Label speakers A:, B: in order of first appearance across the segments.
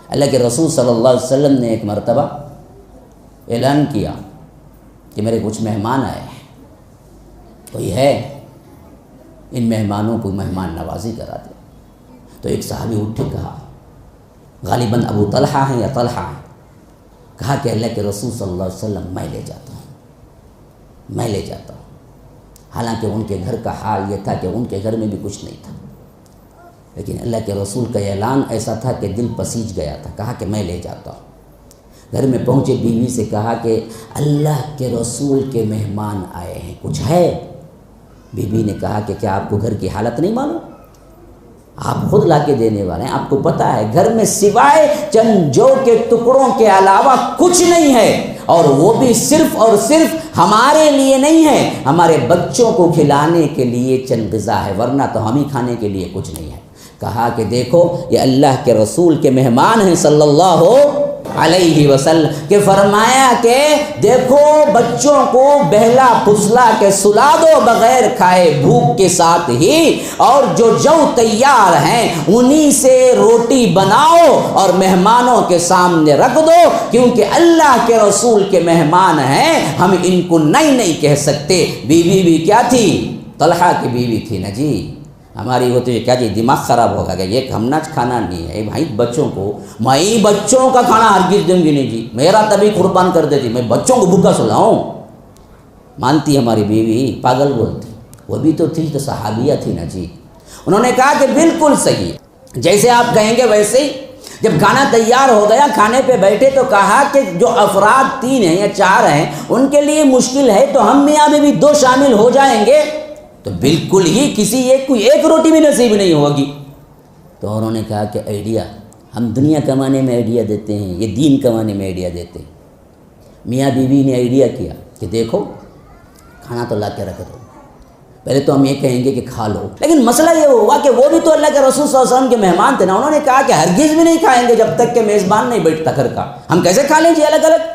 A: اللہ کے رسول صلی اللہ علیہ وسلم نے ایک مرتبہ اعلان کیا کہ میرے کچھ مہمان آئے ہیں، کوئی ہے ان مہمانوں کو مہمان نوازی کرا دے۔ تو ایک صحابی اٹھ کے کہا، غالباً ابو طلحہ ہیں یا طلحہ ہیں، کہا کہ اللہ کے رسول صلی اللہ علیہ وسلم میں لے جاتا ہوں۔ حالانکہ ان کے گھر کا حال یہ تھا کہ ان کے گھر میں بھی کچھ نہیں تھا، لیکن اللہ کے رسول کا اعلان ایسا تھا کہ دل پسیج گیا تھا، کہا کہ میں لے جاتا ہوں۔ گھر میں پہنچے بیوی سے کہا کہ اللہ کے رسول کے مہمان آئے ہیں، کچھ ہے؟ بیوی نے کہا کہ کیا آپ کو گھر کی حالت نہیں معلوم؟ آپ خود لا کے دینے والے ہیں، آپ کو پتہ ہے گھر میں سوائے چند جو کے ٹکڑوں کے علاوہ کچھ نہیں ہے، اور وہ بھی صرف اور صرف ہمارے لیے نہیں ہے، ہمارے بچوں کو کھلانے کے لیے چند غذا ہے، ورنہ تو ہم ہی کھانے کے لیے کچھ نہیں ہے۔ کہا کہ دیکھو یہ اللہ کے رسول کے مہمان ہیں صلی اللہ علیہ وسلم، کہ فرمایا کہ دیکھو بچوں کو بہلا پھسلا کے سلا دو بغیر کھائے بھوک کے ساتھ ہی، اور جو تیار ہیں انہی سے روٹی بناؤ اور مہمانوں کے سامنے رکھ دو، کیونکہ اللہ کے رسول کے مہمان ہیں، ہم ان کو نہیں کہہ سکتے۔ بیوی بھی کیا تھی؟ طلحہ کی بیوی تھی نا جی۔ ہماری ہوتی ہے کیا جی دماغ خراب ہوگا کہ یہ ہم نہ کھانا نہیں ہے بھائی، بچوں کو میں بچوں کا کھانا ہرگز دوں گی نہیں جی، میرا تبھی قربان کر دیتی، میں بچوں کو بھوکا سلاؤں؟ مانتی ہماری بیوی؟ پاگل بولتی، وہ بھی تو تھی تو صحابیہ تھی نا جی۔ انہوں نے کہا کہ بالکل صحیح، جیسے آپ کہیں گے ویسے ہی۔ جب کھانا تیار ہو گیا، کھانے پہ بیٹھے تو کہا کہ جو افراد 3 ہیں یا 4 ہیں ان کے لیے مشکل ہے تو ہم میاں میں بھی 2 شامل ہو جائیں گے، تو بالکل ہی کسی ایک کو ایک روٹی بھی نصیب نہیں ہوگی۔ تو انہوں نے کہا کہ آئیڈیا، ہم دنیا کمانے میں آئیڈیا دیتے ہیں، یہ دین کمانے میں آئیڈیا دیتے ہیں۔ میاں بیوی نے آئیڈیا کیا کہ دیکھو کھانا تو لا کے رکھ دو، پہلے تو ہم یہ کہیں گے کہ کھا لو، لیکن مسئلہ یہ ہوا کہ وہ بھی تو اللہ کے رسول صلی اللہ علیہ وسلم کے مہمان تھے نا۔ انہوں نے کہا کہ ہرگز بھی نہیں کھائیں گے جب تک کہ میزبان نہیں بیٹھتا گھر کا، ہم کیسے کھا لیں جی الگ الگ؟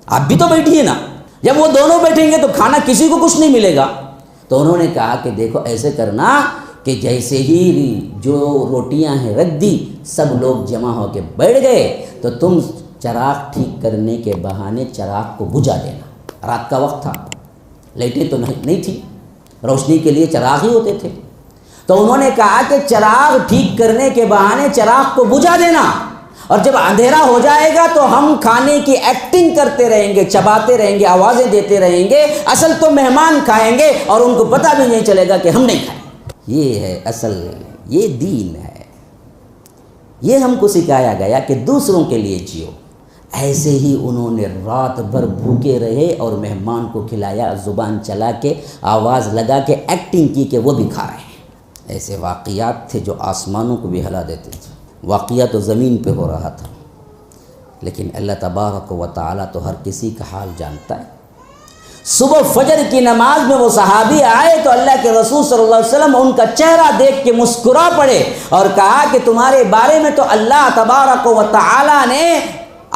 A: آپ بھی تو بیٹھیے نا، جب وہ دونوں بیٹھیں گے تو کھانا کسی کو کچھ نہیں ملے گا۔ تو انہوں نے کہا کہ دیکھو ایسے کرنا کہ جیسے ہی جو روٹیاں ہیں رکھ دی، سب لوگ جمع ہو کے بیٹھ گئے، تو تم چراغ ٹھیک کرنے کے بہانے چراغ کو بجھا دینا۔ رات کا وقت تھا، لائٹیں تو نہیں تھی، روشنی کے لیے چراغ ہی ہوتے تھے۔ تو انہوں نے کہا کہ چراغ ٹھیک کرنے کے بہانے چراغ کو بجھا دینا، اور جب اندھیرا ہو جائے گا تو ہم کھانے کی ایکٹنگ کرتے رہیں گے، چباتے رہیں گے، آوازیں دیتے رہیں گے، اصل تو مہمان کھائیں گے اور ان کو پتہ بھی نہیں چلے گا کہ ہم نہیں کھائیں۔ یہ ہے اصل، یہ دین ہے، یہ ہم کو سکھایا گیا کہ دوسروں کے لیے جیو۔ ایسے ہی انہوں نے رات بھر بھوکے رہے اور مہمان کو کھلایا، زبان چلا کے آواز لگا کے ایکٹنگ کی کہ وہ بھی کھا رہے ہیں۔ ایسے واقعات تھے جو آسمانوں کو بھی ہلا دیتے تھے۔ واقعہ تو زمین پہ ہو رہا تھا، لیکن اللہ تبارک و تعالیٰ تو ہر کسی کا حال جانتا ہے۔ صبح فجر کی نماز میں وہ صحابی آئے تو اللہ کے رسول صلی اللہ علیہ وسلم ان کا چہرہ دیکھ کے مسکرا پڑے اور کہا کہ تمہارے بارے میں تو اللہ تبارک و تعالیٰ نے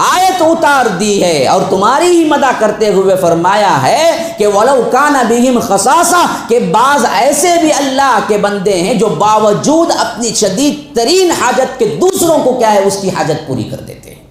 A: آیت اتار دی ہے اور تمہاری ہی مدح کرتے ہوئے فرمایا ہے کہ وَلَوْ كَانَ بِهِمْ خَصَاصَةٌ، کہ بعض ایسے بھی اللہ کے بندے ہیں جو باوجود اپنی شدید ترین حاجت کے دوسروں کو کیا ہے اس کی حاجت پوری کر دیتے ہیں۔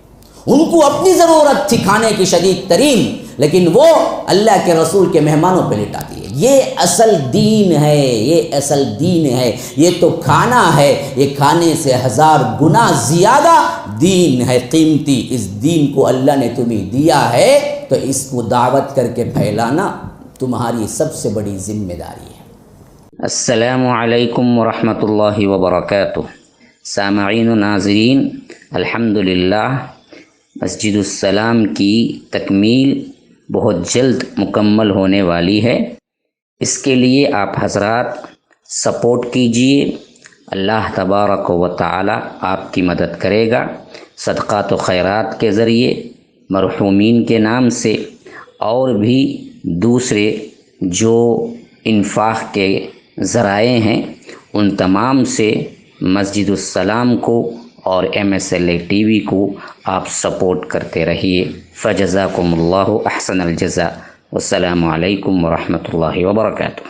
A: ان کو اپنی ضرورت تھی کھانے کی شدید ترین، لیکن وہ اللہ کے رسول کے مہمانوں پہ لٹا دیے۔ یہ اصل دین ہے، یہ اصل دین ہے۔ یہ تو کھانا ہے، یہ کھانے سے 1000 گنا زیادہ دین ہے قیمتی۔ اس دین کو اللہ نے تمہیں دیا ہے تو اس کو دعوت کر کے پھیلانا تمہاری سب سے بڑی ذمہ داری ہے۔
B: السلام علیکم ورحمۃ اللہ وبرکاتہ۔ سامعین و ناظرین، الحمدللہ مسجد السلام کی تکمیل بہت جلد مکمل ہونے والی ہے۔ اس کے لیے آپ حضرات سپورٹ کیجئے، اللہ تبارک و تعالی آپ کی مدد کرے گا۔ صدقات و خیرات کے ذریعے، مرحومین کے نام سے، اور بھی دوسرے جو انفاق کے ذرائع ہیں ان تمام سے مسجد السلام کو اور MSLA ٹی وی کو آپ سپورٹ کرتے رہیے۔ فجزاکم اللہ احسن الجزاء۔ والسلام علیکم ورحمۃ اللہ وبرکاتہ۔